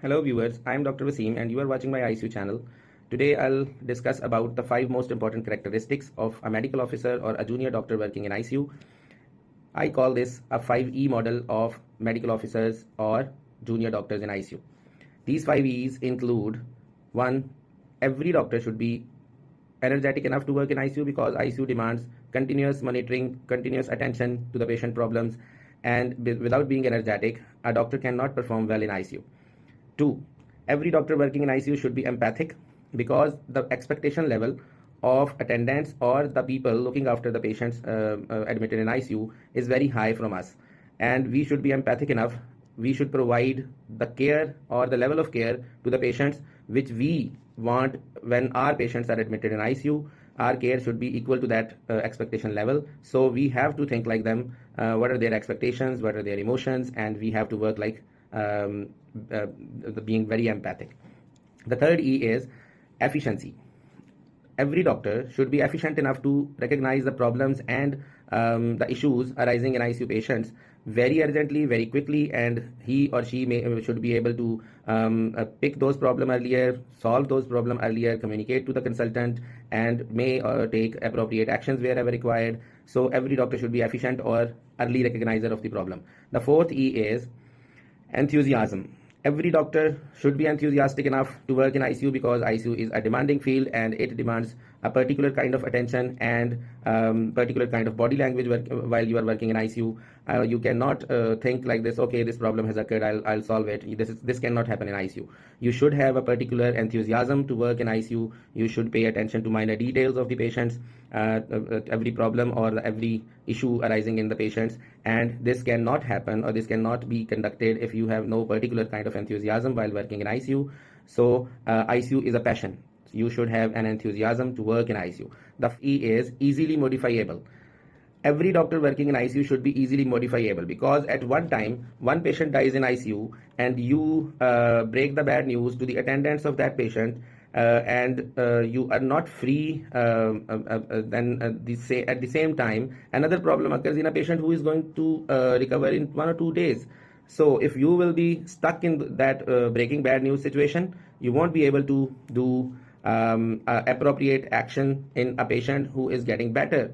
Hello viewers, I am Dr. Waseem and you are watching my ICU channel. Today I'll discuss about the 5 most important characteristics of a medical officer or a junior doctor working in ICU. I call this a 5E model of medical officers or junior doctors in ICU. These 5 E's include 1. Every doctor should be energetic enough to work in ICU because ICU demands continuous monitoring, continuous attention to the patient problems, and without being energetic, a doctor cannot perform well in ICU. 2. Every doctor working in ICU should be empathic because the expectation level of attendants or the people looking after the patients admitted in ICU is very high from us, and we should be empathic enough. We should provide the care or the level of care to the patients which we want when our patients are admitted in ICU. Our care should be equal to that expectation level. So we have to think like them. What are their expectations? What are their emotions? And we have to work like being very empathic. The third E is efficiency. Every doctor should be efficient enough to recognize the problems and the issues arising in ICU patients very urgently, very quickly, and he or she should be able to pick those problems earlier, solve those problems earlier, communicate to the consultant, and may take appropriate actions wherever required. So every doctor should be efficient or early recognizer of the problem. The fourth E is enthusiasm. Every doctor should be enthusiastic enough to work in ICU because ICU is a demanding field and it demands a particular kind of attention and particular kind of body language while you are working in ICU. You cannot think like this, okay, this problem has occurred, I'll solve it. This cannot happen in ICU. You should have a particular enthusiasm to work in ICU. You should pay attention to minor details of the patients, every problem or every issue arising in the patients, and this cannot happen or this cannot be conducted if you have no particular kind of enthusiasm while working in ICU. So ICU is a passion. You should have an enthusiasm to work in ICU. The E is easily modifiable. Every doctor working in ICU should be easily modifiable because at one time, one patient dies in ICU and you break the bad news to the attendants of that patient, and you are not free. Then at the same time, another problem occurs in a patient who is going to recover in 1 or 2 days. So if you will be stuck in that breaking bad news situation, you won't be able to do appropriate action in a patient who is getting better.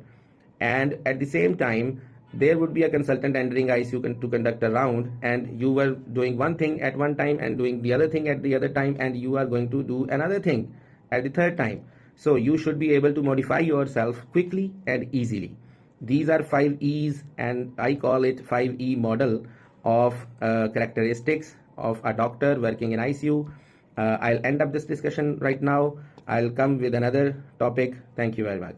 And at the same time, there would be a consultant entering ICU to conduct a round, and you were doing one thing at one time and doing the other thing at the other time, and you are going to do another thing at the third time. So you should be able to modify yourself quickly and easily. These are 5 E's, and I call it 5E model of characteristics of a doctor working in ICU. I'll end up this discussion right now. I'll come with another topic. Thank you very much.